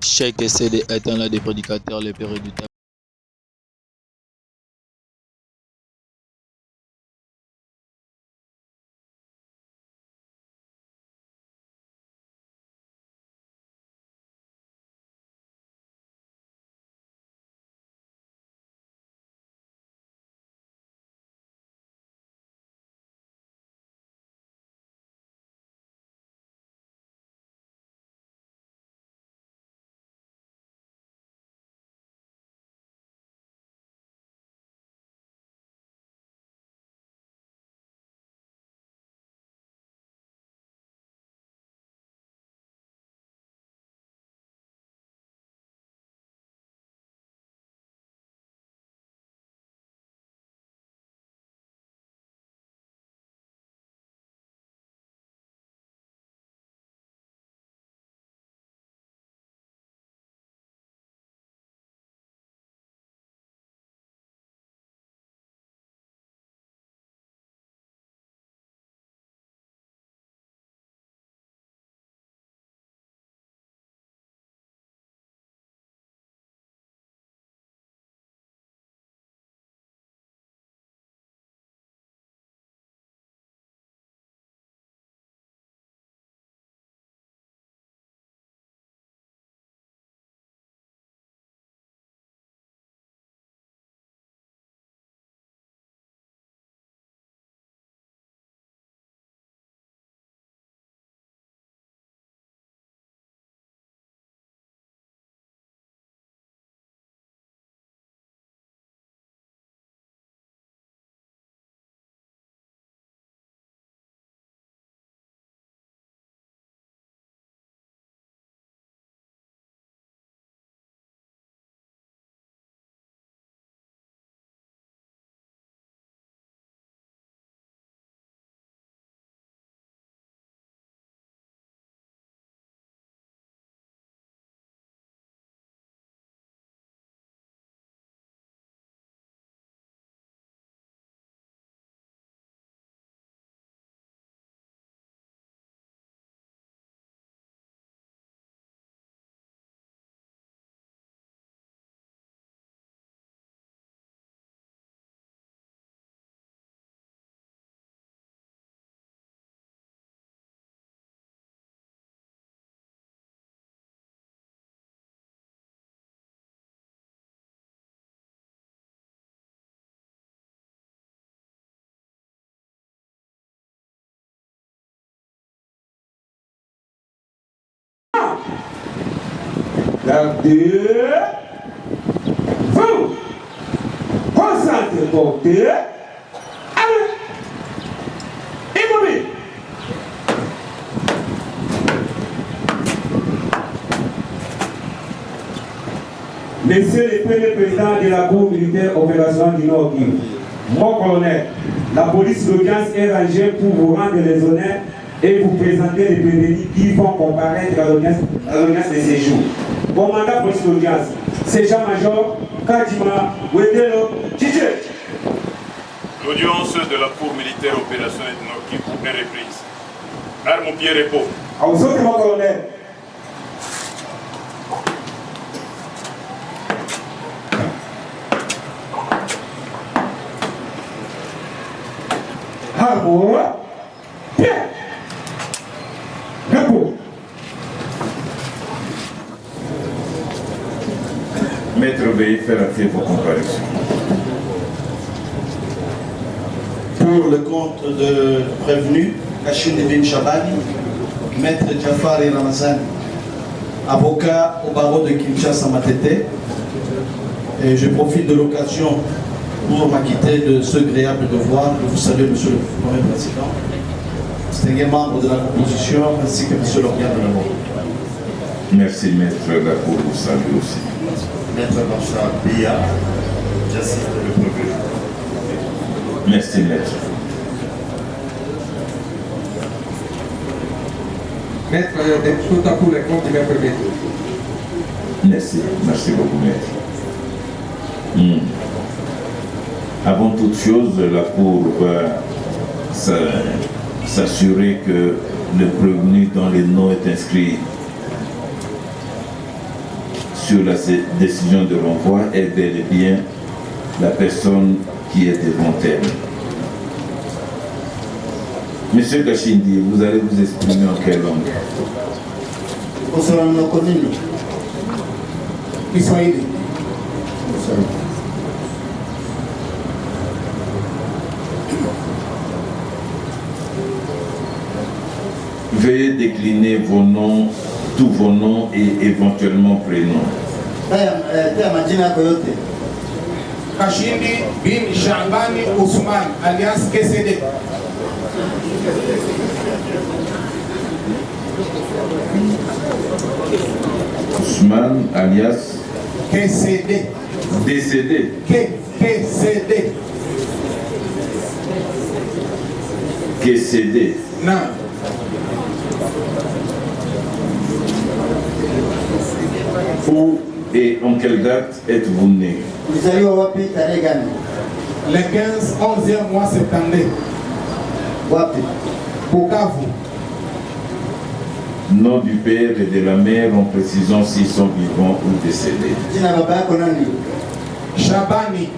Cheikh Sede est un des prédicateurs les plus redoutables. Gardez, vous, concentrez, portez, allez, immobile. Monsieur le premier président de la Cour militaire opérationnelle du Nord Kivu, mon colonel, la police d'audience est rangée pour vous rendre les honneurs et vous présenter les prévenus qui vont comparaître à l'audience de séjour. Commandant police d'audience, Sergent-Major Kadima Wedelo Tchitché. L'audience de la Cour militaire opérationnelle du Nord Kivu est reprise. Arme au pied repos. À vous autres, mon colonel. Arme, pied, repos. Maître, veuillez faire entrer vos comparutions. Pour le compte de prévenu, Kachine Chabani, Maître Jafari Ramazan, avocat au barreau de Kinshasa Matete, et je profite de l'occasion pour m'acquitter de ce agréable devoir de vous saluer, Monsieur le Premier Président, distingué membre de la composition, ainsi que Monsieur l'organe de la mort. Merci, Maître, la Cour vous salue aussi. Maître Marshal Bia, j'assiste le prévenu. Merci, Maître. Maître, tout à coup les comptes du maître Bédou. Merci, merci beaucoup, Maître. Avant toute chose, la Cour va s'assurer que le prévenu dont le nom est inscrit sur la décision de renvoi est bel et bien la personne qui est devant elle. Monsieur Kashindi, vous allez vous exprimer en quelle langue? Kiswahili. Veuillez décliner vos noms, tous vos noms et éventuellement prénoms. Kashindi bin Shabani Ousmane alias KCD. Ousmane alias KCD. décédé. KCD. KCD. Non. Où et en quelle date êtes-vous né? Le 15 11e mois septembre. Bukavu. Nom du père et de la mère en précisant s'ils sont vivants ou décédés. Shabani.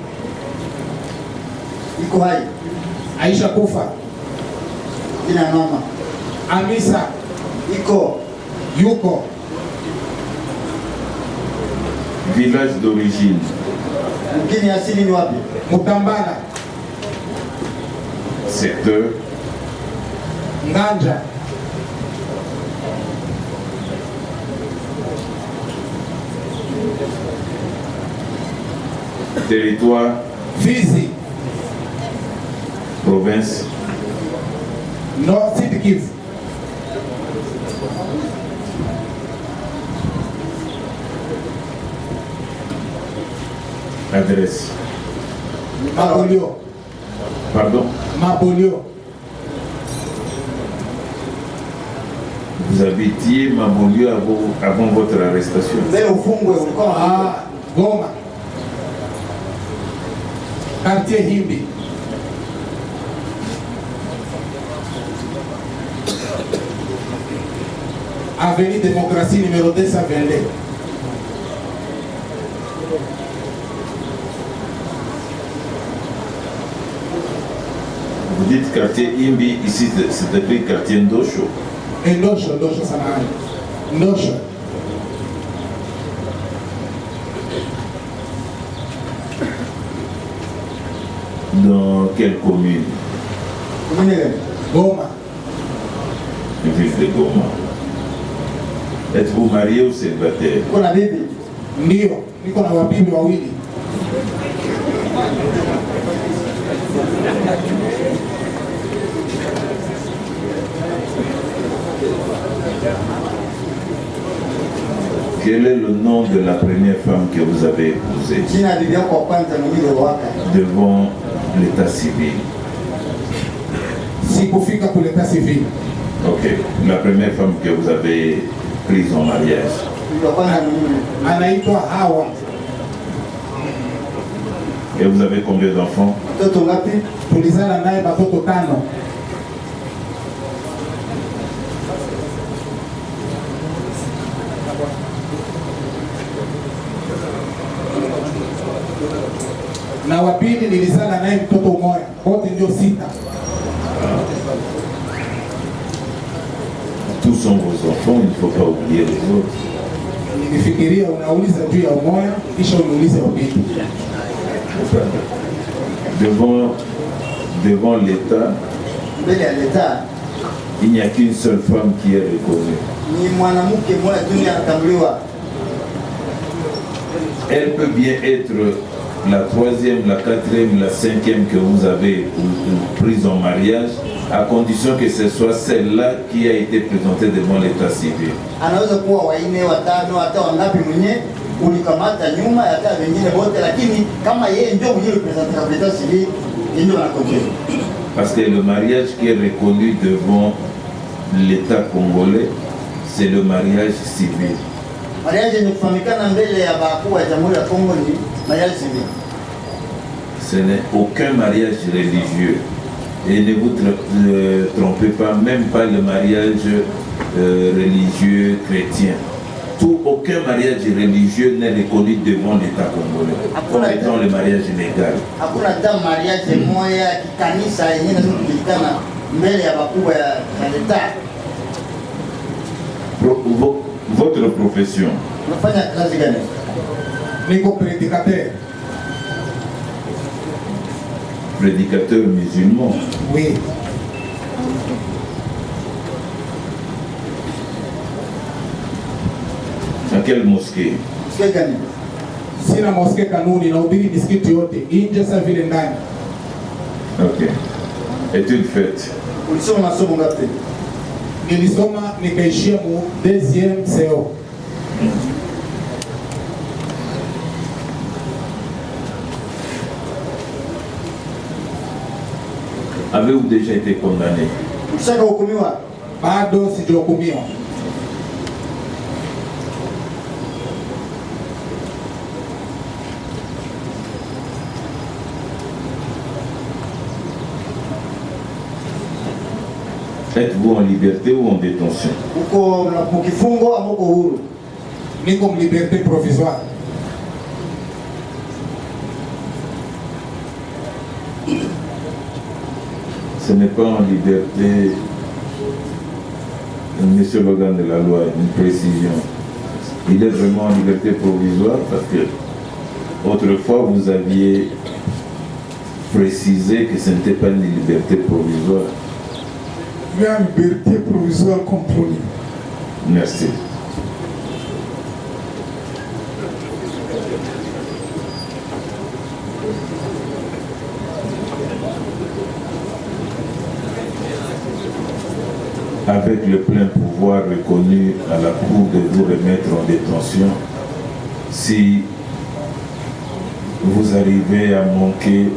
Aisha Kufa. Amisa. Yuko. Village d'origine. Mutambala. Secteur. Nganja. Territoire. Fizi. Province. Nord Sud Kivu. Adresse. Mabolio. Pardon? Mabolio. Vous habitiez Mabolio avant votre arrestation. Ah, Goma. Quartier Himbi. Avenue Démocratie numéro 222. Vous dites quartier Imbi, ici c'est écrit quartier Ndosho. Et Ndosho Samahani. Ndosho. Dans quelle commune? Goma. Ville de Goma. Êtes-vous marié ou célibataire? Ndio, niko na wabibi wawili. Quel est le nom de la première femme que vous avez épousée devant l'état civil? Sikufika pour l'état civil. Ok. La première femme que vous avez prise en mariage? Anaitwa Hawa. Et vous avez combien d'enfants? Tulizala naye batoto 5. Na wapili nilizala naye mtoto mmoja, wote ndio 6. Tous sont vos enfants, il ne faut pas oublier les autres. Nilifikiria unauliza juu ya umoja kisha unauliza wapili. Devant l'État, il n'y a qu'une seule femme qui est reconnue. Elle peut bien être la 3e, la 4e, la 5e que vous avez prise en mariage, à condition que ce soit celle-là qui a été présentée devant l'état civil. Parce que le mariage qui est reconnu devant l'état congolais, c'est le mariage civil. Ce n'est aucun mariage religieux. Et ne vous trompez pas, même pas le mariage religieux chrétien. aucun mariage religieux n'est reconnu devant l'État congolais. Comme étant le mariage légal. Hakuna hata mariage moya kikanisa yenyewe inajulikana mbele ya wakubwa ya l'État. Votre profession? Unafanya kazi gani? Niko prédicateur. Prédicateur musulman? Oui. À quelle mosquée? Mosquée gani? Sina mosquée kanuni, nahubiri misikiti yote nje sa vile ndani. Ok. Étude faite? Ulisoma masomo ngapi? Nilisoma nikaishia mu deuxième CO. Avez-vous déjà été condamné? Ushaka hukumiwa? Bado sijahukumiwa. Êtes-vous en liberté ou en détention? Uko mkifungo ama uko huru? Niko en liberté provisoire. Ce n'est pas en liberté, monsieur l'organe de la loi, une précision. Il est vraiment en liberté provisoire parce que autrefois vous aviez précisé que ce n'était pas une liberté provisoire. Il y a une liberté provisoire compromise. Merci. Avec le plein pouvoir reconnu à la Cour de vous remettre en détention, si vous arrivez à manquer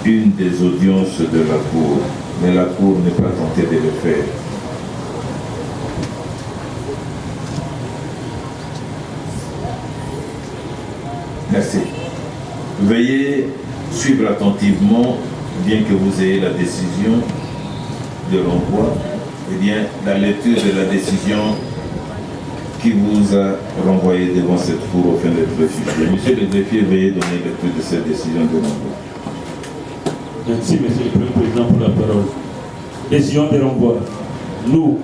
une des audiences de la Cour, mais la Cour n'est pas tentée de le faire. Merci. Veuillez suivre attentivement, bien que vous ayez la décision de renvoi, eh bien, la lecture de la décision qui vous a renvoyé devant cette cour au fin d'être réfugié. Monsieur le greffier, veuillez donner lecture de cette décision de renvoi. Merci, Monsieur le Premier Président, pour la parole. Décision de renvoi. Nous,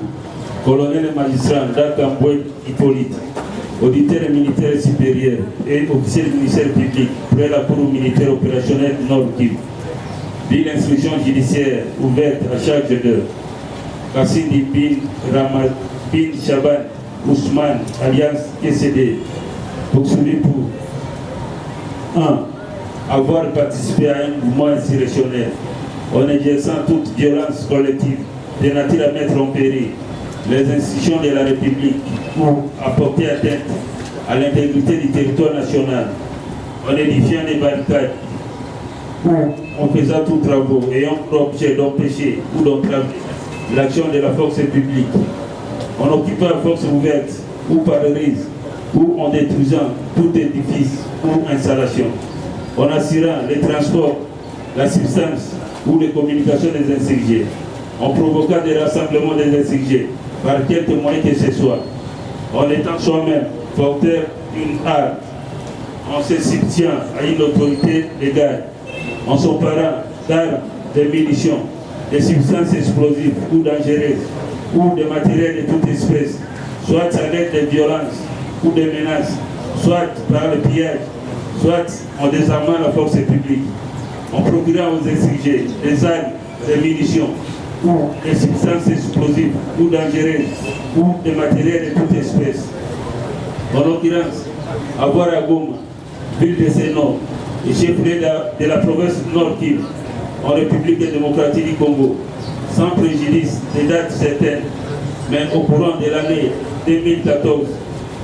colonel et magistrat Ndakambwe Hippolyte, auditeur militaire supérieur et officier du ministère public, près la Cour militaire opérationnelle Nord Kivu, dit l'instruction judiciaire ouverte à charge de Kassindi bin Shaban Ousmane, alliance KCD, poursuivi pour 1. Avoir participé à un mouvement insurrectionnel en exerçant toute violence collective de nature à mettre en péril les institutions de la République ou à porter atteinte à l'intégrité du territoire national en édifiant des barricades ou en faisant tous travaux ayant pour objet d'empêcher ou d'entraver l'action de la force publique, en occupant la force ouverte ou par risque ou en détruisant tout édifice ou installation, en assurant les transports, la substance ou les communications des insurgés, en provoquant des rassemblements des insurgés par quelque moyen que ce soit, en étant soi-même porteur d'une arme, en se substituant à une autorité légale, en s'emparant d'armes, de munitions, de substances explosives ou dangereuses, ou de matériel de toute espèce, soit à l'aide de violences ou de menaces, soit par le pillage, soit en désarmant la force publique, en procurant aux insurgés des armes, des munitions, ou des substances explosives ou dangereuses, ou des matériels de toute espèce. En l'occurrence, à Goma, ville de Sénor, et chef-lieu de la province Nord Kivu, en République démocratique du Congo, sans préjudice des dates certaines, mais au courant de l'année 2014,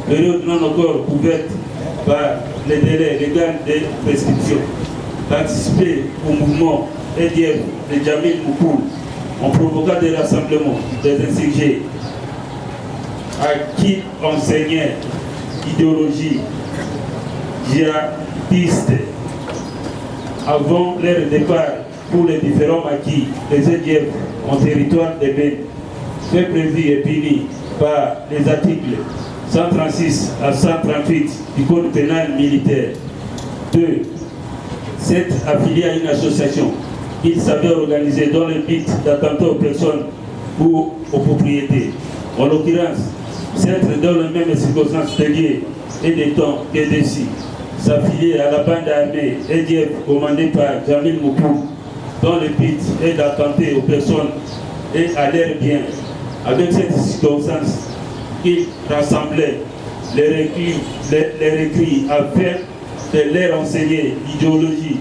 période non encore couverte par les délais légaux de prescription, participer au mouvement EDF de Jamil Moukoul en provoquant des rassemblements des insurgés à qui enseignait idéologie djihadiste avant leur départ pour les différents maquis des EDF en territoire de Beni, fait prévu et puni par les articles 136 à 138 du Code pénal militaire. 2. S'être affilié à une association qu'il savait organiser dans le but d'attenter aux personnes ou aux propriétés. En l'occurrence, s'être dans les mêmes circonstances de lieu et des temps que dessus, s'affilier à la bande armée EDF commandée par Jamil Moukou, dont le but est d'attenter aux personnes et à leurs biens. Avec cette circonstance, il rassemblait les recrues afin de leur enseigner l'idéologie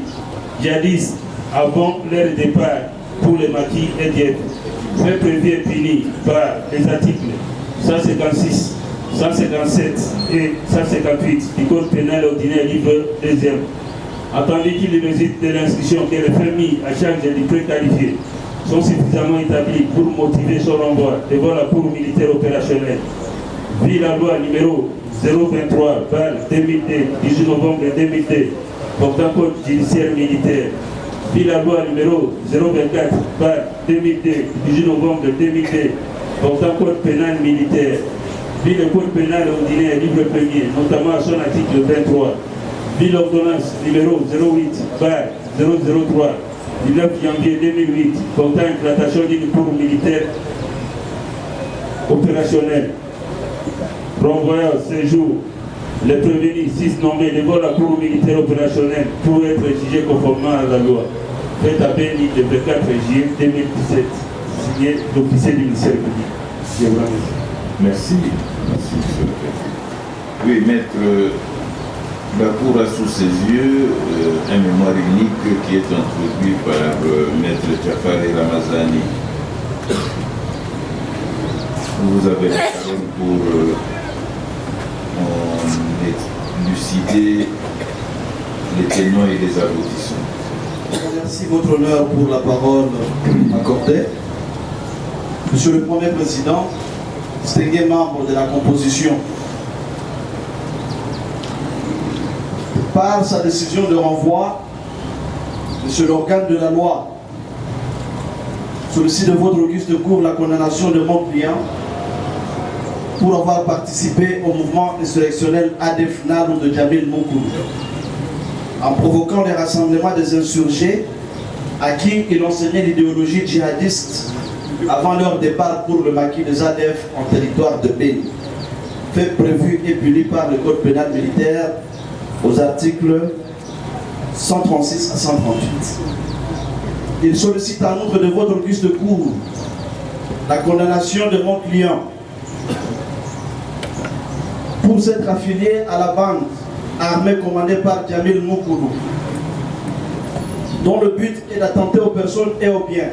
djihadiste avant leur départ pour le maquis EDF. Fait prévu et puni par les articles 156, 157 et 158 du Code pénal ordinaire livre 2e. Attendu qu'il réside de l'instruction que les faits mis à charge du préqualifié sont suffisamment établis pour motiver son renvoi devant la Cour militaire opérationnelle. Vu la loi numéro 023/2002, 18 novembre 2002, portant code judiciaire militaire. Vu la loi numéro 024/2002, 18 novembre 2002, portant code pénal militaire. Vu le code pénal ordinaire livre 1er, notamment à son article 23. Vu l'ordonnance numéro 08/003 du 9 janvier 2008 portant implantation d'une cour militaire opérationnelle. Renvoyant ce jour les prévenus 6 nommés devant la cour militaire opérationnelle pour être jugés conformément à la loi. Fait à Béni le 24 juillet 2017, signé l'officier du ministère public. Je vous remercie. Merci. Merci, monsieur le président. Oui, maître, la Cour a sous ses yeux un mémoire unique qui est introduit par maître Jafari Ramazani. Vous avez la parole pour élucider les tenants et les aboutissants. Merci votre honneur pour la parole accordée. Monsieur le Premier Président, distingué membre de la composition, par sa décision de renvoi, monsieur l'organe de la loi sollicite de votre auguste cour la condamnation de mon client pour avoir participé au mouvement insurrectionnel ADEF NALU de Jamil Moukou, en provoquant les rassemblements des insurgés à qui il enseignait l'idéologie djihadiste avant leur départ pour le maquis des ADF en territoire de Béni, fait prévu et puni par le Code pénal militaire aux articles 136 à 138. Il sollicite en outre de votre auguste cour la condamnation de mon client pour s'être affilié à la bande armée commandée par Jamil Moukoulou, dont le but est d'attenter aux personnes et aux biens,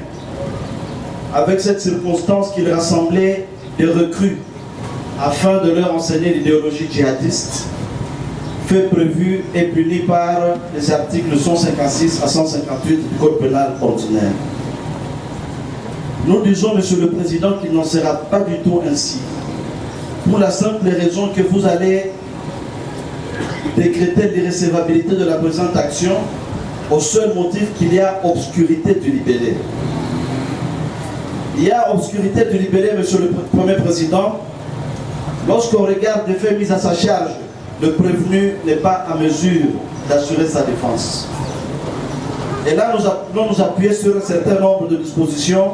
avec cette circonstance qu'il rassemblait des recrues afin de leur enseigner l'idéologie djihadiste, fait prévu et puni par les articles 156 à 158 du Code pénal ordinaire. Nous disons, Monsieur le Président, qu'il n'en sera pas du tout ainsi, pour la simple raison que vous allez décréter l'irrécevabilité de la présente action au seul motif qu'il y a obscurité du libellé. Il y a obscurité du libellé, Monsieur le Premier Président, lorsqu'on regarde les faits mis à sa charge, le prévenu n'est pas à mesure d'assurer sa défense. Et là, nous allons nous appuyer sur un certain nombre de dispositions,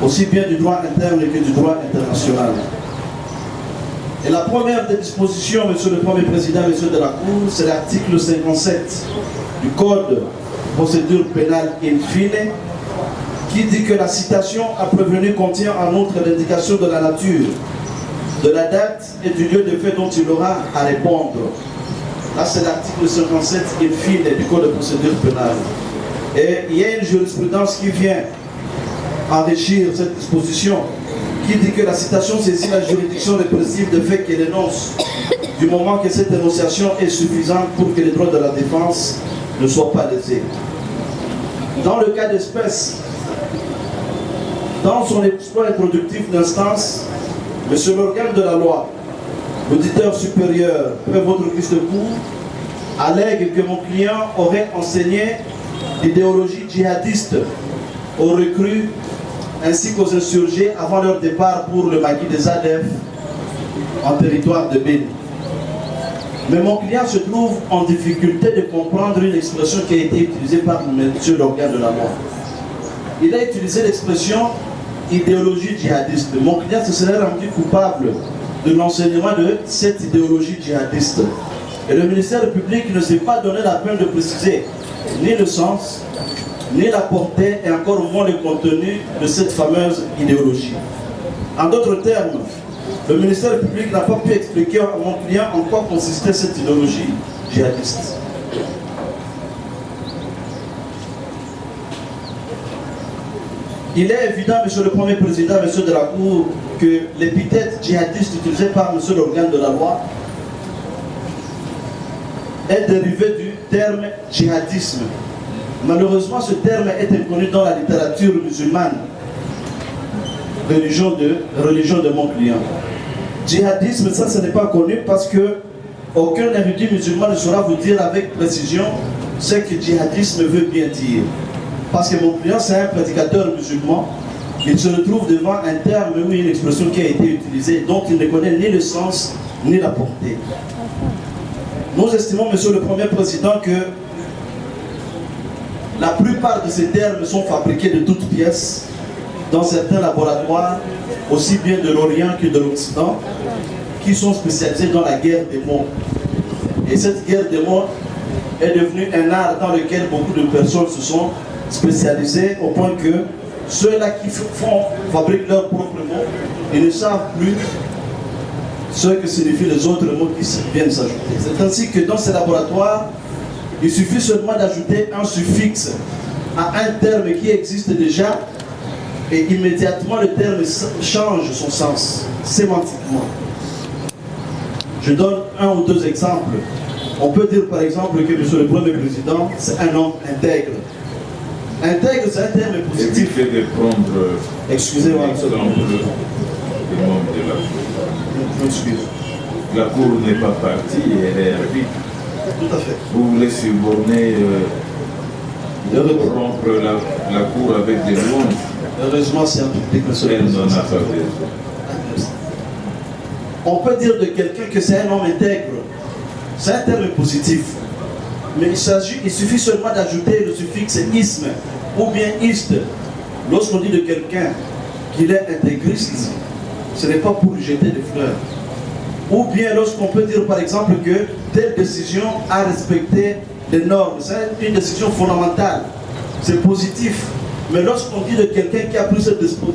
aussi bien du droit interne que du droit international. Et la première des dispositions, Monsieur le Premier Président, Monsieur de la Cour, c'est l'article 57 du Code de procédure pénale in fine, qui dit que la citation à prévenu contient en outre l'indication de la nature, de la date et du lieu de fait dont il aura à répondre. Là, c'est l'article 57 in fine du Code de procédure pénale. Et il y a une jurisprudence qui vient enrichir cette disposition, qui dit que la citation saisit la juridiction répressive de fait qu'elle énonce, du moment que cette énonciation est suffisante pour que les droits de la défense ne soient pas lésés. Dans le cas d'espèce, dans son exploit introductif d'instance, Monsieur l'organe de la loi, l'auditeur supérieur, près votre auguste cour, allègue que mon client aurait enseigné l'idéologie djihadiste aux recrues ainsi qu'aux insurgés avant leur départ pour le maquis des ADF en territoire de Béni. Mais mon client se trouve en difficulté de comprendre une expression qui a été utilisée par monsieur l'organe de la loi. Il a utilisé l'expression idéologie djihadiste. Mon client se serait rendu coupable de l'enseignement de cette idéologie djihadiste. Et le ministère public ne s'est pas donné la peine de préciser ni le sens, ni la portée, et encore moins le contenu de cette fameuse idéologie. En d'autres termes, le ministère public n'a pas pu expliquer à mon client en quoi consistait cette idéologie djihadiste. Il est évident, monsieur le Premier Président, monsieur de la Cour, que l'épithète djihadiste utilisée par monsieur l'organe de la loi est dérivé du terme djihadisme. Malheureusement, ce terme est inconnu dans la littérature musulmane, religion de mon client. Djihadisme, ça, ce n'est pas connu parce que aucun érudit musulman ne saura vous dire avec précision ce que djihadisme veut bien dire. Parce que mon client, c'est un prédicateur musulman, il se retrouve devant un terme ou une expression qui a été utilisée, dont il ne connaît ni le sens ni la portée. Nous estimons, monsieur le Premier Président, que la plupart de ces termes sont fabriqués de toutes pièces dans certains laboratoires, aussi bien de l'Orient que de l'Occident, qui sont spécialisés dans la guerre des mots. Et cette guerre des mots est devenue un art dans lequel beaucoup de personnes se sont spécialisées, au point que ceux-là qui fabriquent leurs propres mots, ils ne savent plus ce que signifient les autres mots qui viennent s'ajouter. C'est ainsi que dans ces laboratoires, il suffit seulement d'ajouter un suffixe à un terme qui existe déjà et immédiatement le terme change son sens sémantiquement. Je donne un ou deux exemples. On peut dire par exemple que monsieur le Premier Président, c'est un homme intègre. Intègre, c'est un terme positif. Évitez de prendre excusez-moi, l'exemple des membres de la Cour. Je m'excuse. La Cour n'est pas partie, elle est arbitre. Tout à fait. Vous voulez suborner, rompre la Cour avec des louanges. Heureusement, c'est un public, monsieur le Elle Président. n'en a pas besoin. On peut dire de quelqu'un que c'est un homme intègre. C'est un terme positif. Mais il suffit seulement d'ajouter le suffixe isme ou bien iste. Lorsqu'on dit de quelqu'un qu'il est intégriste, ce n'est pas pour lui jeter des fleurs. Ou bien lorsqu'on peut dire par exemple que telle décision a respecté les normes. C'est une décision fondamentale. C'est positif. Mais lorsqu'on dit de quelqu'un qui a pris cette décision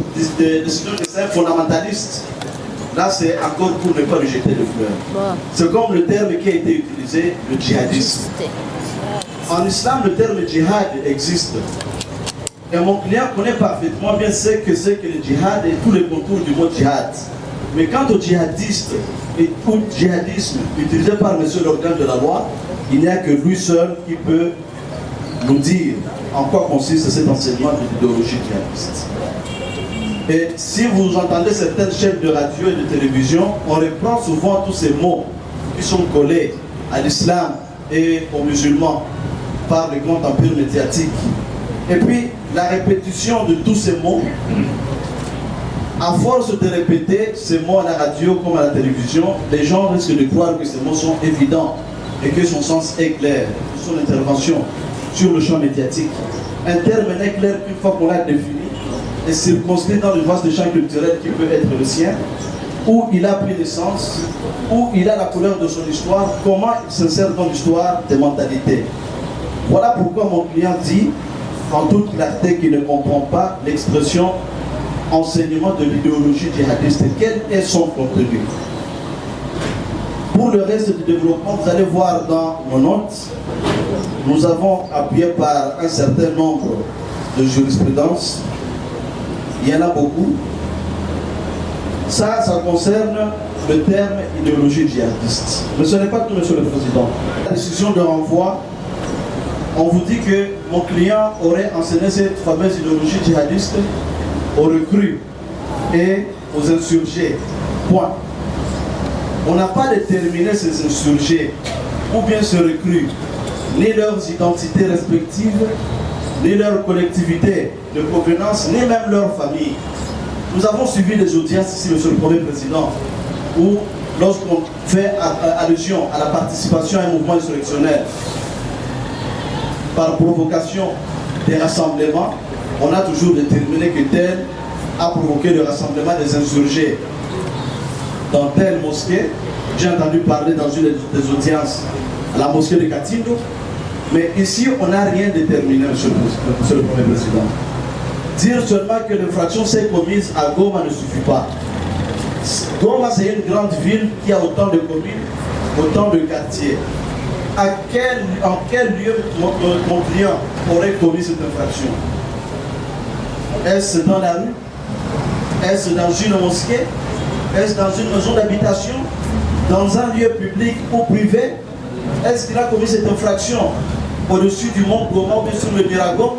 que c'est un fondamentaliste, là c'est encore pour ne pas lui jeter de fleurs. C'est comme le terme qui a été utilisé, le djihadisme. En islam, le terme djihad existe. Et mon client connaît parfaitement bien ce que c'est que le djihad et tous les contours du mot djihad. Mais quant au djihadiste et au djihadisme utilisé par monsieur l'organe de la loi, il n'y a que lui seul qui peut nous dire en quoi consiste cet enseignement de l'idéologie djihadiste. Et si vous entendez certaines chaînes de radio et de télévision, on reprend souvent tous ces mots qui sont collés à l'islam et aux musulmans par les grands empires médiatiques. Et puis, la répétition de tous ces mots, à force de répéter ces mots à la radio comme à la télévision, les gens risquent de croire que ces mots sont évidents et que son sens est clair, son intervention sur le champ médiatique. Un terme n'est clair qu'une fois qu'on l'a défini et circonscrit dans le vaste champ culturel qui peut être le sien, où il a pris naissance, où il a la couleur de son histoire, comment il s'insère dans l'histoire des mentalités. Voilà pourquoi mon client dit, en toute clarté, qu'il ne comprend pas l'expression enseignement de l'idéologie djihadiste. Quel est son contenu? Pour le reste du développement, vous allez voir dans nos notes, nous avons appuyé par un certain nombre de jurisprudences. Il y en a beaucoup. Ça concerne le terme idéologie djihadiste. Mais ce n'est pas tout, monsieur le Président. La décision de renvoi, on vous dit que mon client aurait enseigné cette fameuse idéologie djihadiste aux recrues et aux insurgés. Point. On n'a pas déterminé ces insurgés ou bien ces recrues, ni leurs identités respectives, ni leur collectivité de provenance, ni même leur famille. Nous avons suivi des audiences ici, Monsieur le Premier Président, où lorsqu'on fait allusion à la participation à un mouvement insurrectionnel par provocation des rassemblements, on a toujours déterminé que tel a provoqué le rassemblement des insurgés dans telle mosquée. J'ai entendu parler dans une des audiences à la mosquée de Katindo, mais ici on n'a rien déterminé, Monsieur le Premier Président. Dire seulement que l'infraction s'est commise à Goma ne suffit pas. Goma, c'est une grande ville qui a autant de communes, autant de quartiers. En quel lieu mon client aurait commis cette infraction? Est-ce dans la rue? Est-ce dans une mosquée? Est-ce dans une maison d'habitation? Dans un lieu public ou privé? Est-ce qu'il a commis cette infraction au-dessus du mont Goma ou sur le Miragon?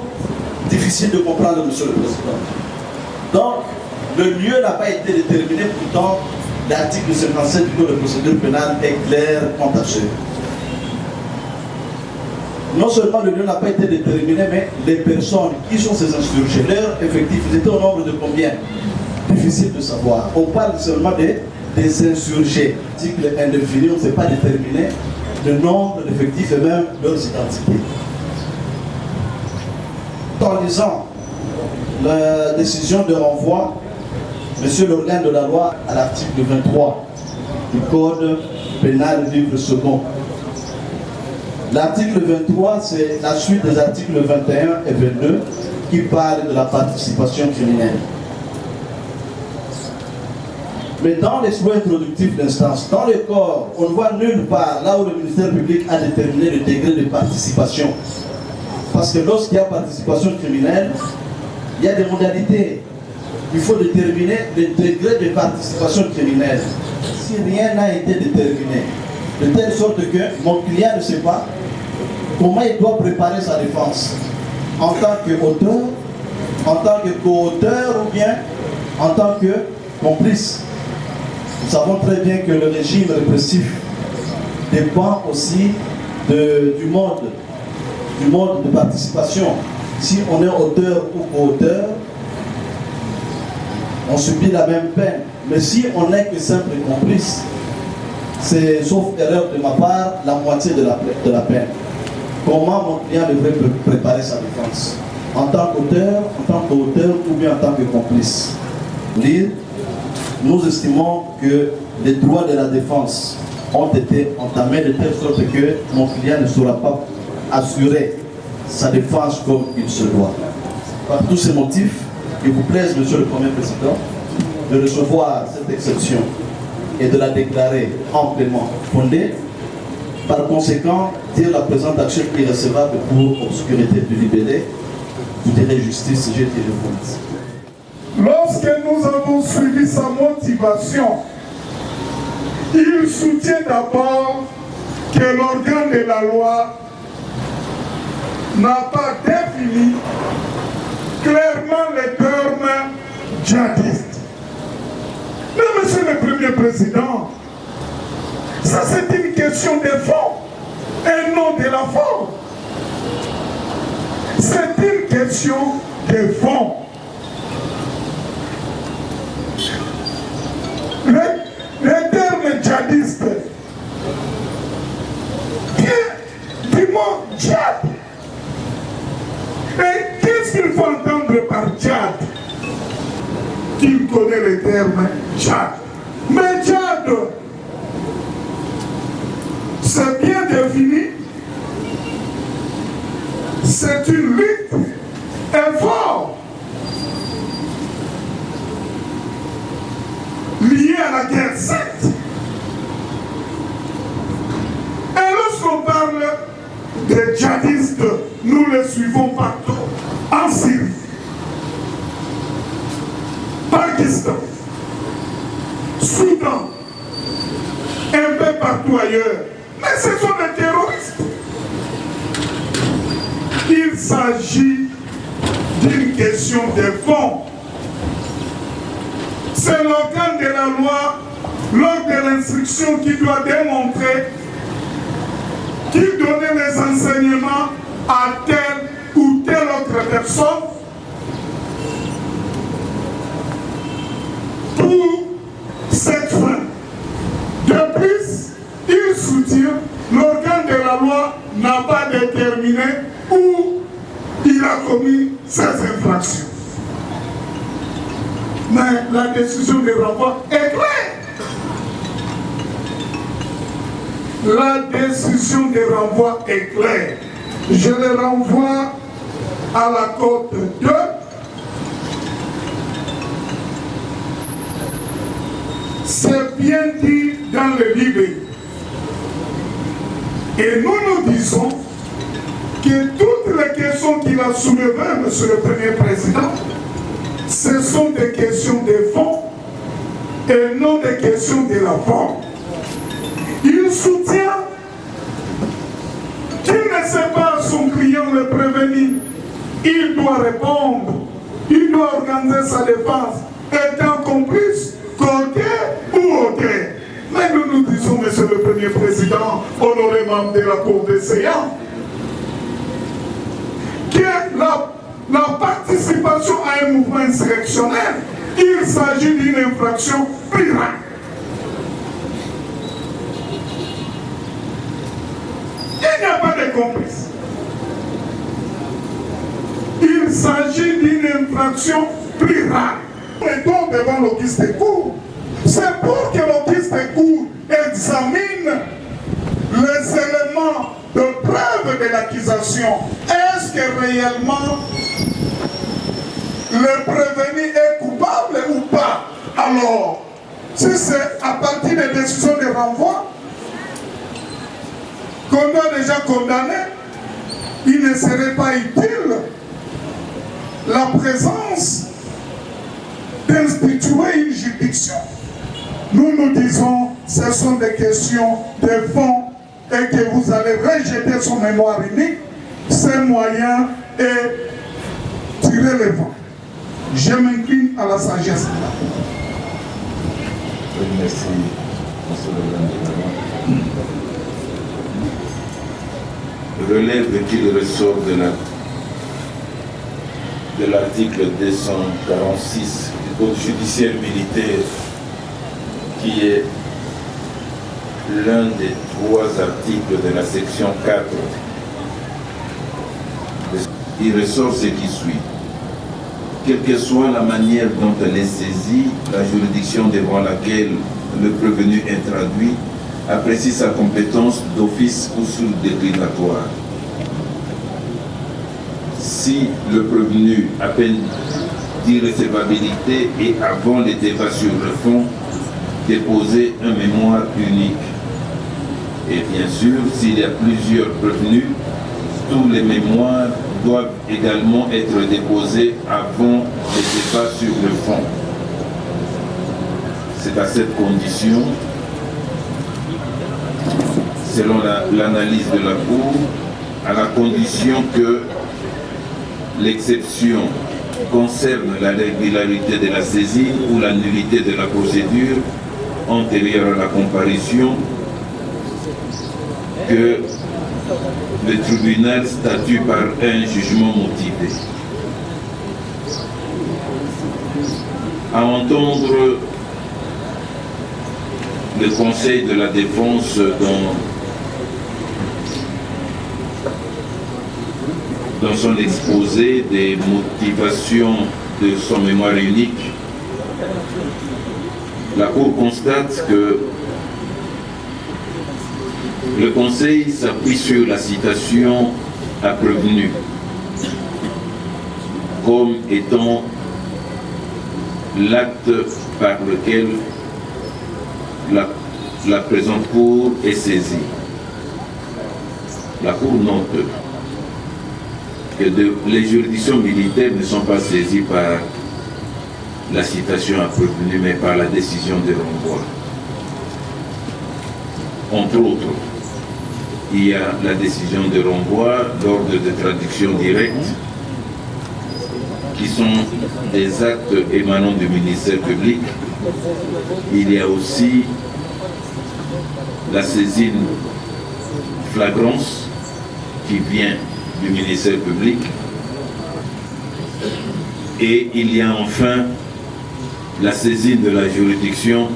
Difficile de comprendre, Monsieur le Président. Donc, le lieu n'a pas été déterminé, pourtant l'article 57 du Code de procédure pénale est clair quant à ce. Non seulement le lieu n'a pas été déterminé, mais les personnes qui sont ces insurgés, leur effectif, ils étaient au nombre de combien? Difficile de savoir. On parle seulement des insurgés. L'article indéfini, on ne sait pas déterminer le nombre d'effectifs et même leurs identités. En lisant la décision de renvoi, Monsieur l'organe de la loi, à l'article 23 du Code pénal livre second. L'article 23, c'est la suite des articles 21 et 22 qui parlent de la participation criminelle. Mais dans les souhaits introductifs d'instance, dans le corps, on ne voit nulle part là où le ministère public a déterminé le degré de participation. Parce que lorsqu'il y a participation criminelle, il y a des modalités. Il faut déterminer le degré de participation criminelle. Si rien n'a été déterminé, de telle sorte que mon client ne sait pas comment il doit préparer sa défense, en tant qu'auteur, en tant que co-auteur ou bien en tant que complice. Nous savons très bien que le régime répressif dépend aussi du mode de participation. Si on est auteur ou co-auteur, on subit la même peine. Mais si on n'est que simple complice, c'est, sauf erreur de ma part, la moitié de la peine. Comment mon client devrait préparer sa défense? En tant qu'auteur, en tant qu'auteur ou bien en tant que complice? Lire, nous estimons que les droits de la défense ont été entamés de telle sorte que mon client ne sera pas assurer sa défense comme il se doit. Par tous ces motifs, il vous plaise, Monsieur le Premier Président, de recevoir cette exception et de la déclarer amplement fondée. Par conséquent, dire la présente action irrécevable pour obscurité du libellé, vous direz justice, j'ai été répondu. Lorsque nous avons suivi sa motivation, il soutient d'abord que l'organe de la loi n'a pas défini clairement les termes djihadistes. Mais Monsieur le Premier Président, ça c'est une question de fond et non de la forme. C'est une question de fond. Les termes djihadistes, du mot djihad. Et qu'est-ce qu'il faut entendre par djihad? Il connaît le terme djihad. Mais djihad, c'est bien défini. C'est une lutte, effort, lié à la guerre sainte. Et lorsqu'on parle des djihadistes, nous les suivons partout. En Syrie, Pakistan, Soudan, un peu partout ailleurs. Mais ce sont des terroristes. Il s'agit d'une question de fond. C'est l'organe de la loi, lors de l'instruction, qui doit démontrer qu'il donnait les enseignements à tel ou tel autre personnes pour cette fin. De plus, il soutient l'organe de la loi n'a pas déterminé où il a commis ces infractions. Mais la décision de renvoi est claire. La décision de renvoi est claire. Je le renvoie à la cote 2. C'est bien dit dans le livre. Et nous disons que toutes les questions qu'il a soulevées, Monsieur le Premier Président, ce sont des questions de fond et non des questions de la forme. Il soutient qu'il ne sait pas son client le prévenir. Il doit répondre, il doit organiser sa défense, étant complice, côté ou autre. Mais nous disons, Monsieur le Premier Président, honoré membre de la Cour des séances, que la participation à un mouvement insurrectionnel, il s'agit d'une infraction pirate. Il n'y a pas de complice. Il s'agit d'une infraction pirate. Mettons devant l'office de cour. C'est pour que l'office de cour examine les éléments de preuve de l'accusation. Est-ce que réellement le prévenu est coupable ou pas? Alors, si c'est à partir des décisions de renvoi qu'on doit déjà condamner, il ne serait pas utile la présence d'instituer une juridiction. Nous disons, ce sont des questions de fond et que vous allez rejeter son mémoire unique, ses moyens et tirer les vents. Je m'incline à la sagesse. Merci, Monsieur le Président. Relève qu'il ressort de l'article 246 du Code judiciaire militaire, qui est l'un des 3 articles de la section 4. Il ressort ce qui suit. Quelle que soit la manière dont elle est saisie, la juridiction devant laquelle le prévenu est traduit apprécie sa compétence d'office ou sur déclinatoire. Si le prévenu, à peine d'irrécevabilité et avant les débats sur le fond, déposer un mémoire unique. Et bien sûr, s'il y a plusieurs prévenus, tous les mémoires doivent également être déposés avant les débats sur le fond. C'est à cette condition, selon l'analyse de la Cour, à la condition que l'exception concerne la régularité de la saisine ou la nullité de la procédure antérieure à la comparution, que le tribunal statue par un jugement motivé. À entendre le Conseil de la défense dans son exposé des motivations de son mémoire unique, la Cour constate que le Conseil s'appuie sur la citation à prévenu comme étant l'acte par lequel la présente Cour est saisie. La Cour note que les juridictions militaires ne sont pas saisies par la citation à prévenu, mais par la décision de renvoi. Entre autres, il y a la décision de renvoi, l'ordre de traduction directe, qui sont des actes émanant du ministère public. Il y a aussi la saisine flagrance qui vient du ministère public. Et il y a enfin la saisine de la juridiction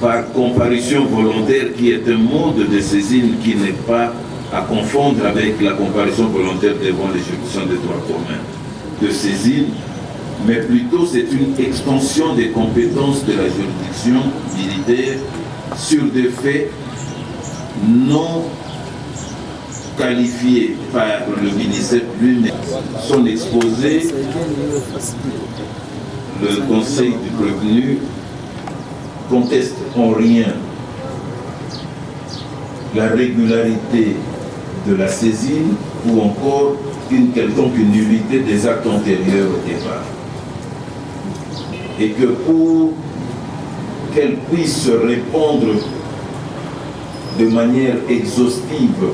par comparution volontaire, qui est un mode de saisine qui n'est pas à confondre avec la comparution volontaire devant les juridictions de droit commun de saisine, mais plutôt c'est une extension des compétences de la juridiction militaire sur des faits non qualifiés par le ministère lui-même. Sont exposés, le conseil du prévenu conteste en rien la régularité de la saisine ou encore une quelconque nullité des actes antérieurs au départ. Et que pour qu'elle puisse répondre de manière exhaustive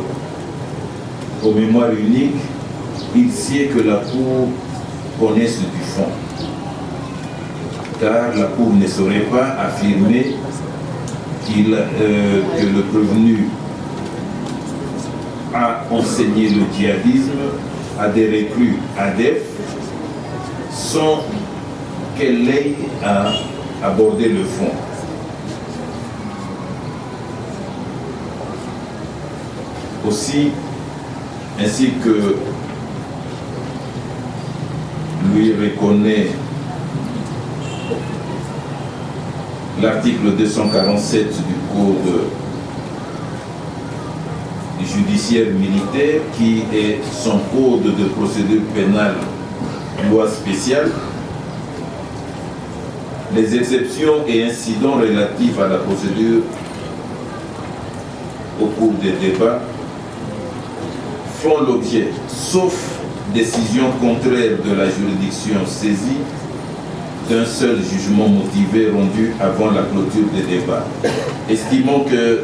aux mémoires uniques, il sied que la Cour connaisse du fond. Car la Cour ne saurait pas affirmer que le prévenu a enseigné le djihadisme à des recrues ADEF sans qu'elle ait à aborder le fond. Aussi, ainsi que lui reconnaît l'article 247 du Code judiciaire militaire, qui est son code de procédure pénale, loi spéciale, les exceptions et incidents relatifs à la procédure au cours des débats font l'objet, sauf décision contraire de la juridiction saisie, d'un seul jugement motivé rendu avant la clôture des débats. Estimons que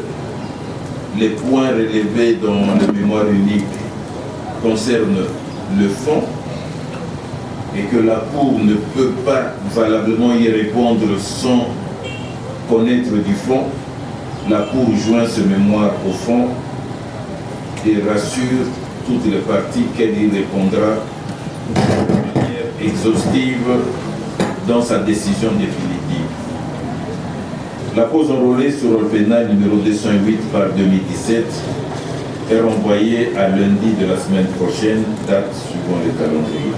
les points relevés dans le mémoire unique concernent le fond et que la Cour ne peut pas valablement y répondre sans connaître du fond, la Cour joint ce mémoire au fond et rassure toutes les parties qu'elle y répondra de manière exhaustive dans sa décision définitive. La cause enrôlée sur le pénal numéro 208 par 2017 est renvoyée à lundi de la semaine prochaine, date suivant le calendrier.